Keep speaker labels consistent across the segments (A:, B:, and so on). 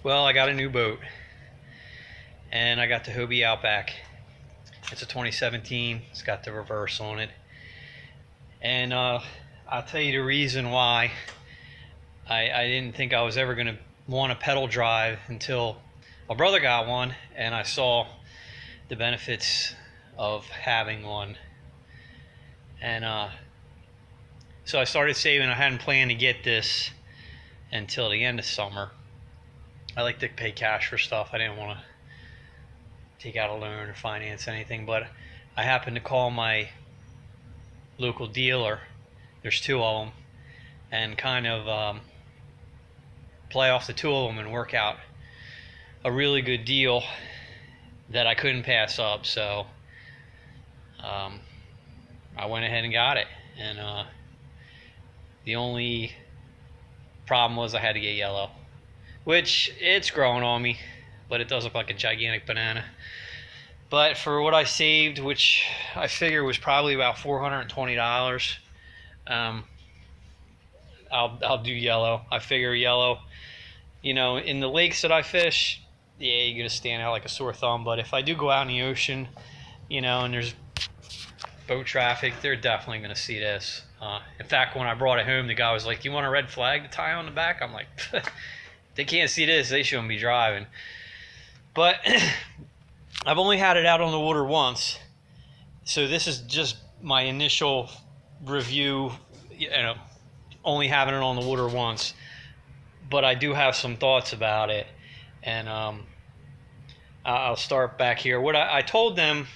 A: Well, I got a new boat, and I got the Hobie Outback. It's a 2017. It's got the reverse on it, and I'll tell you the reason why I didn't think I was ever going to want a pedal drive until my brother got one, and I saw the benefits of having one. And so I started saving. I hadn't planned to get this until the end of summer. I like to pay cash for stuff. I didn't want to take out a loan or finance anything, but I happened to call my local dealer. There's two of them, and kind of play off the two of them and work out a really good deal that I couldn't pass up. So I went ahead and got it, and the only problem was I had to get yellow, which it's growing on me, but it does look like a gigantic banana. But for what I saved, which I figure was probably about $420, I'll do yellow. I figure yellow, in the lakes that I fish, yeah, you're gonna stand out like a sore thumb. But if I do go out in the ocean, and there's boat traffic, they're definitely gonna see this. In fact, when I brought it home, the guy was like, "Do you want a red flag to tie on the back?" I'm like, they can't see this, they shouldn't be driving. But I've only had it out on the water once, so this is just my initial review, only having it on the water once. But I do have some thoughts about it, and I'll start back here. What I told them,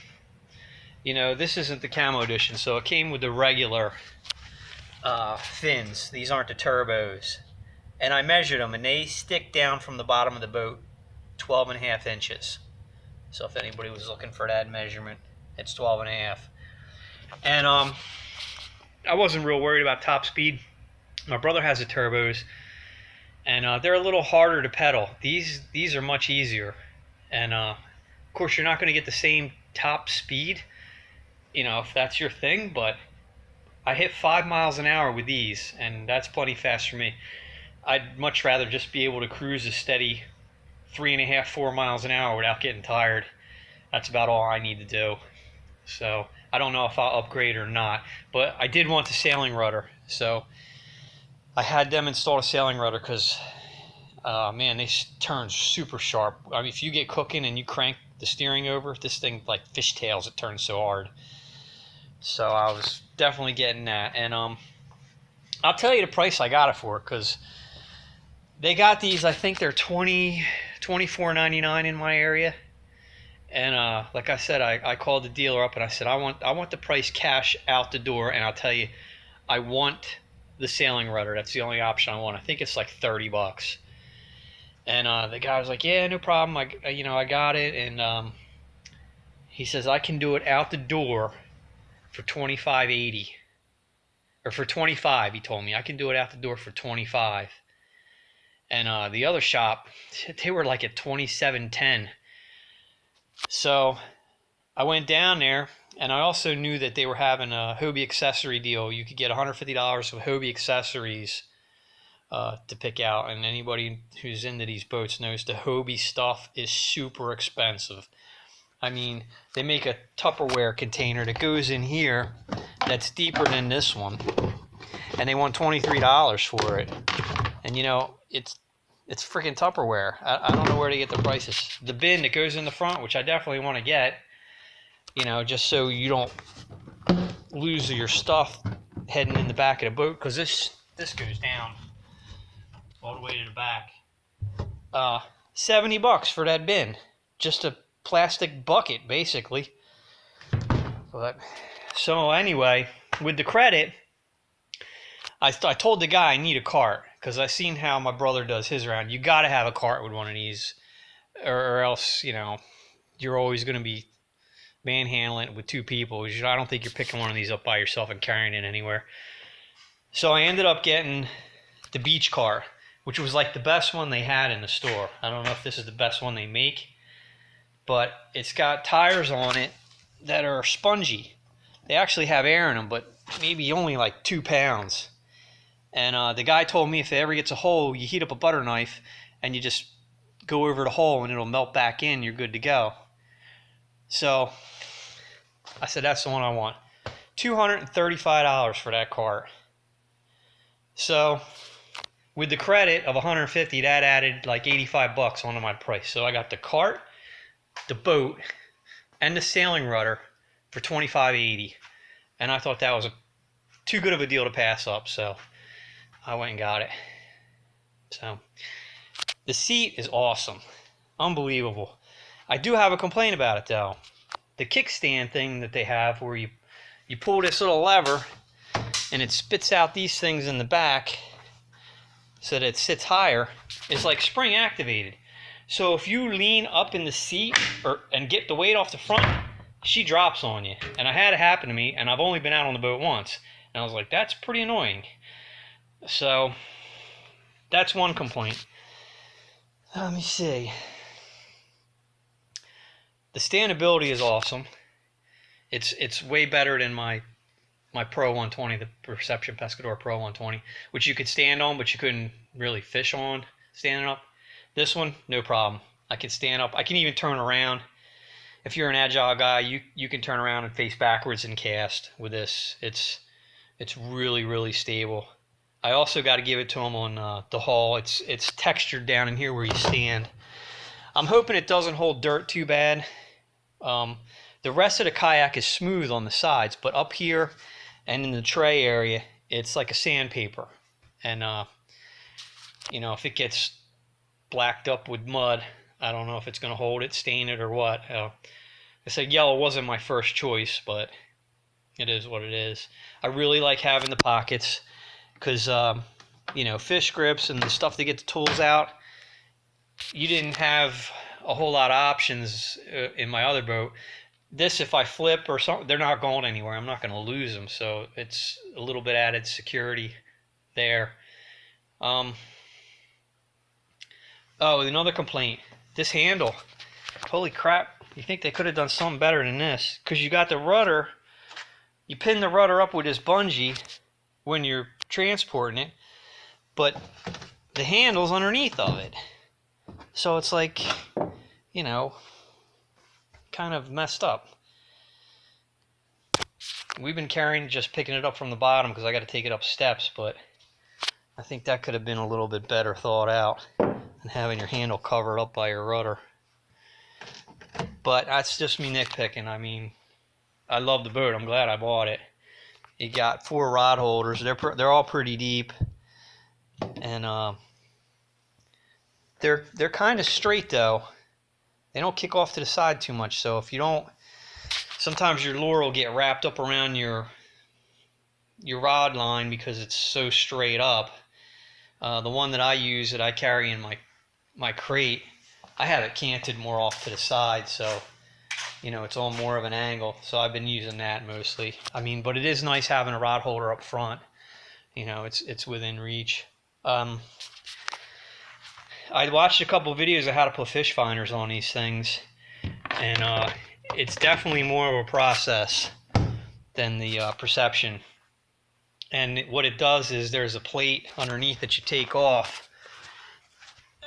A: this isn't the camo edition, so it came with the regular fins. These aren't the turbos. And I measured them, and they stick down from the bottom of the boat 12.5 inches. So if anybody was looking for that measurement, it's 12.5. And I wasn't real worried about top speed. My brother has the turbos, and they're a little harder to pedal. These are much easier, and of course you're not going to get the same top speed, if that's your thing. But I hit 5 miles an hour with these, and that's plenty fast for me. I'd much rather just be able to cruise a steady 3.5, 4 miles an hour without getting tired. That's about all I need to do. So I don't know if I'll upgrade or not, but I did want the sailing rudder, so I had them install a sailing rudder because man, they turn super sharp. I mean, if you get cooking and you crank the steering over, this thing like fishtails, it turns so hard. So I was definitely getting that, and I'll tell you the price I got it for, because they got these, I think they're $24.99 in my area. And like I said, I called the dealer up and I said, I want the price cash out the door, and I'll tell you, I want the sailing rudder. That's the only option I want. I think it's like $30. And the guy was like, "Yeah, no problem. I got it." And he says I can do it out the door for $25.80, or for $25. He told me I can do it out the door for $25. And the other shop, they were like at $27.10. So I went down there, and I also knew that they were having a Hobie accessory deal. You could get $150 of Hobie accessories to pick out. And anybody who's into these boats knows the Hobie stuff is super expensive. I mean, they make a Tupperware container that goes in here that's deeper than this one, and they want $23 for it. And it's freaking Tupperware. I don't know where to get the prices. The bin that goes in the front, which I definitely want to get, just so you don't lose your stuff heading in the back of the boat, because this goes down all the way to the back. $70 for that bin. Just a plastic bucket, basically. But so anyway, with the credit, I told the guy I need a cart, because I seen how my brother does his around. You got to have a cart with one of these, or else you're always going to be manhandling it with two people. I don't think you're picking one of these up by yourself and carrying it anywhere. So I ended up getting the beach cart, which was like the best one they had in the store. I don't know if this is the best one they make, but it's got tires on it that are spongy. They actually have air in them, but maybe only like 2 pounds. And the guy told me if it ever gets a hole, you heat up a butter knife and you just go over the hole and it'll melt back in. You're good to go. So I said, that's the one I want. $235 for that cart. So with the credit of $150, that added like $85 onto my price. So I got the cart, the boat, and the sailing rudder for $25.80. And I thought that was too good of a deal to pass up, so I went and got it. So the seat is awesome. Unbelievable. I do have a complaint about it though. The kickstand thing that they have where you pull this little lever and it spits out these things in the back so that it sits higher, is like spring activated. So if you lean up in the seat and get the weight off the front, she drops on you. And I had it happen to me, and I've only been out on the boat once. And I was like, that's pretty annoying. So that's one complaint. Let me see. The standability is awesome. It's way better than my Pro 120, the Perception Pescador Pro 120, which you could stand on, but you couldn't really fish on standing up. This one, no problem. I can stand up. I can even turn around. If you're an agile guy, you can turn around and face backwards and cast with this. It's really, really stable. I also got to give it to them on the hull. It's textured down in here where you stand. I'm hoping it doesn't hold dirt too bad. The rest of the kayak is smooth on the sides, but up here and in the tray area, it's like a sandpaper. And you know, if it gets blacked up with mud, I don't know if it's going to hold it, stain it, or what. I said yellow wasn't my first choice, but it is what it is. I really like having the pockets because, you know, fish grips and the stuff to get the tools out, you didn't have a whole lot of options in my other boat. This, if I flip or something, they're not going anywhere. I'm not going to lose them, so it's a little bit added security there. Oh, another complaint. This handle. Holy crap. You think they could have done something better than this. Because you got the rudder. You pin the rudder up with this bungee when you're transporting it. But the handle's underneath of it. So it's like, you know, kind of messed up. We've been carrying, just picking it up from the bottom because I got to take it up steps. But I think that could have been a little bit better thought out than having your handle covered up by your rudder. But that's just me nitpicking. I mean, I love the boat. I'm glad I bought it. You got 4 rod holders. They're all pretty deep, and they're kind of straight though. They don't kick off to the side too much. So if you don't, sometimes your lure will get wrapped up around your rod line because it's so straight up. The one that I use, that I carry in my crate, I have it canted more off to the side, so you know it's on more of an angle. So I've been using that mostly. I mean, but it is nice having a rod holder up front. You know, it's within reach. I watched a couple of videos of how to put fish finders on these things, and it's definitely more of a process than the Perception. And what it does is there's a plate underneath that you take off,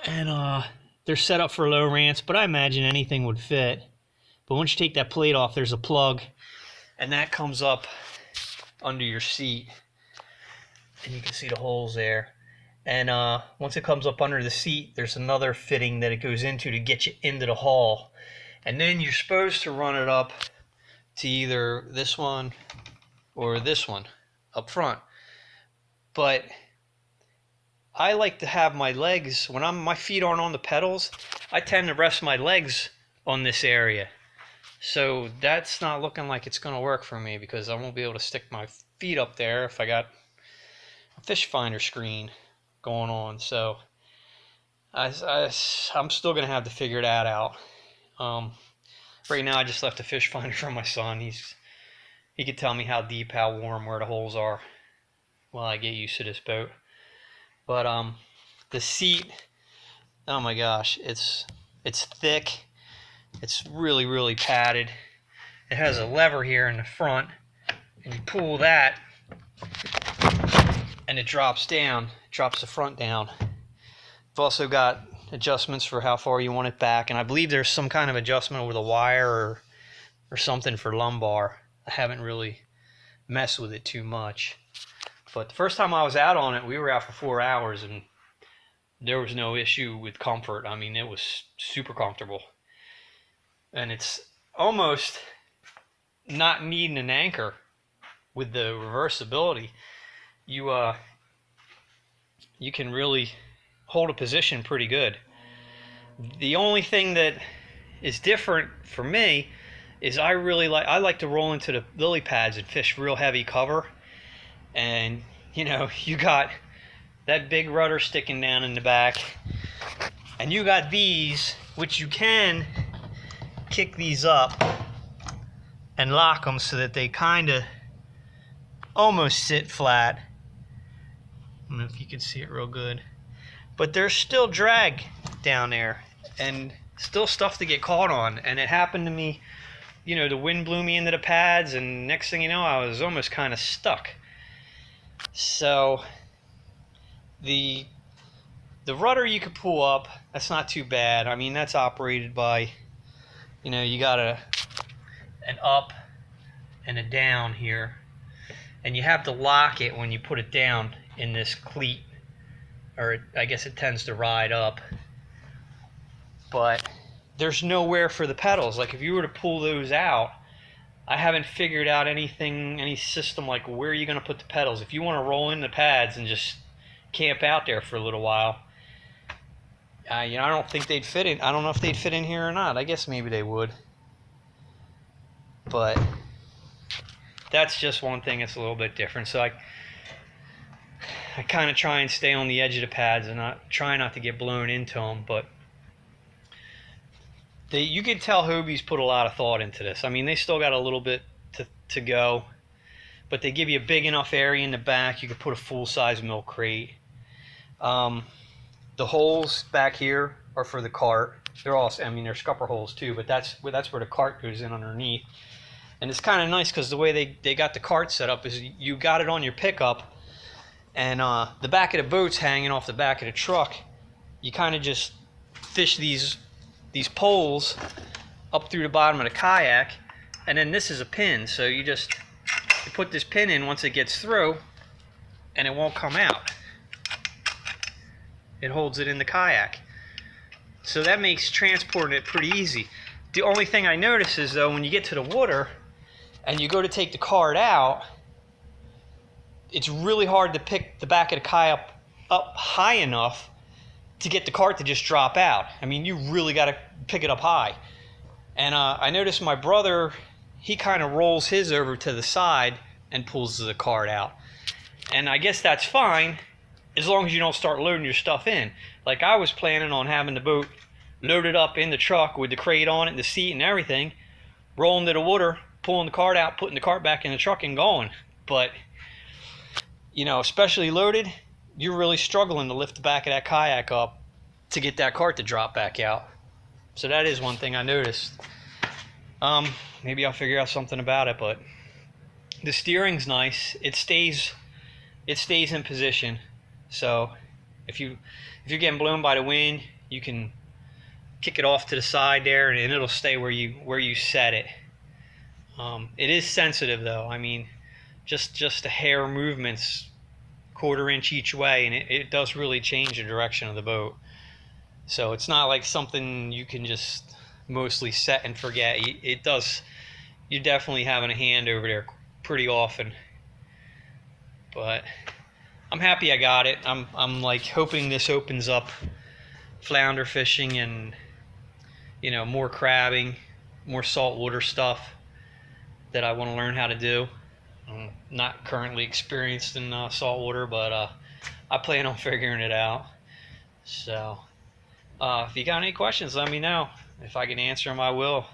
A: and they're set up for low rants, but I imagine anything would fit. But once you take that plate off, there's a plug, and that comes up under your seat, and you can see the holes there. And once it comes up under the seat, there's another fitting that it goes into to get you into the hull. And then you're supposed to run it up to either this one or this one up front. But I like to have my legs, when my feet aren't on the pedals, I tend to rest my legs on this area. So that's not looking like it's going to work for me, because I won't be able to stick my feet up there if I got a fish finder screen going on. So I'm still going to have to figure that out. Right now I just left a fish finder for my son. He could tell me how deep, how warm, where the holes are while I get used to this boat. But the seat, oh my gosh, it's thick. It's really, really padded. It has a lever here in the front, and you pull that, and it drops down. It drops the front down. I've also got adjustments for how far you want it back, and I believe there's some kind of adjustment with a wire or something for lumbar. I haven't really messed with it too much. But the first time I was out on it, we were out for 4 hours, and there was no issue with comfort. I mean, it was super comfortable. And it's almost not needing an anchor with the reversibility. You can really hold a position pretty good. The only thing that is different for me is I like to roll into the lily pads and fish real heavy cover. And you know, you got that big rudder sticking down in the back, and you got these, which you can kick these up and lock them so that they kind of almost sit flat. I don't know if you can see it real good, but there's still drag down there and still stuff to get caught on. And it happened to me, you know, the wind blew me into the pads, and next thing you know, I was almost kind of stuck. So the rudder you could pull up, that's not too bad. I mean, that's operated by, you know, you got an up and a down here, and you have to lock it when you put it down in this cleat, or I guess it tends to ride up. But there's nowhere for the pedals. Like if you were to pull those out, I haven't figured out any system like where you're going to put the pedals. If you want to roll in the pads and just camp out there for a little while, you know, I don't think they'd fit in. I don't know if they'd fit in here or not. I guess maybe they would. But that's just one thing that's a little bit different. So I kind of try and stay on the edge of the pads and try not to get blown into them. But you can tell Hobie's put a lot of thought into this. I mean, they still got a little bit to go, but they give you a big enough area in the back. You could put a full-size milk crate. The holes back here are for the cart. They're also, I mean, they're scupper holes too, but that's where the cart goes in underneath. And it's kind of nice because the way they got the cart set up is you got it on your pickup, and the back of the boat's hanging off the back of the truck. You kind of just fish these poles up through the bottom of the kayak, and then this is a pin, so you put this pin in once it gets through, and it won't come out. It holds it in the kayak, so that makes transporting it pretty easy. The only thing I notice is though, when you get to the water and you go to take the cart out, it's really hard to pick the back of the kayak up high enough to get the cart to just drop out. I mean, you really got to pick it up high. And I noticed my brother, he kind of rolls his over to the side and pulls the cart out. And I guess that's fine as long as you don't start loading your stuff in. Like I was planning on having the boat loaded up in the truck with the crate on it and the seat and everything, rolling to the water, pulling the cart out, putting the cart back in the truck and going. But, you know, especially loaded, you're really struggling to lift the back of that kayak up to get that cart to drop back out. So that is one thing I noticed. Maybe I'll figure out something about it, but the steering's nice. It stays in position. So if you're getting blown by the wind, you can kick it off to the side there, and it'll stay where you set it. It is sensitive though. I mean, just a hair movements, 1/4 inch each way, and it does really change the direction of the boat. So it's not like something you can just mostly set and forget. It does. You're definitely having a hand over there pretty often. But I'm happy I got it. I'm like hoping this opens up flounder fishing and, you know, more crabbing, more saltwater stuff that I want to learn how to do. I'm not currently experienced in saltwater, but I plan on figuring it out. So if you got any questions, let me know. If I can answer them, I will.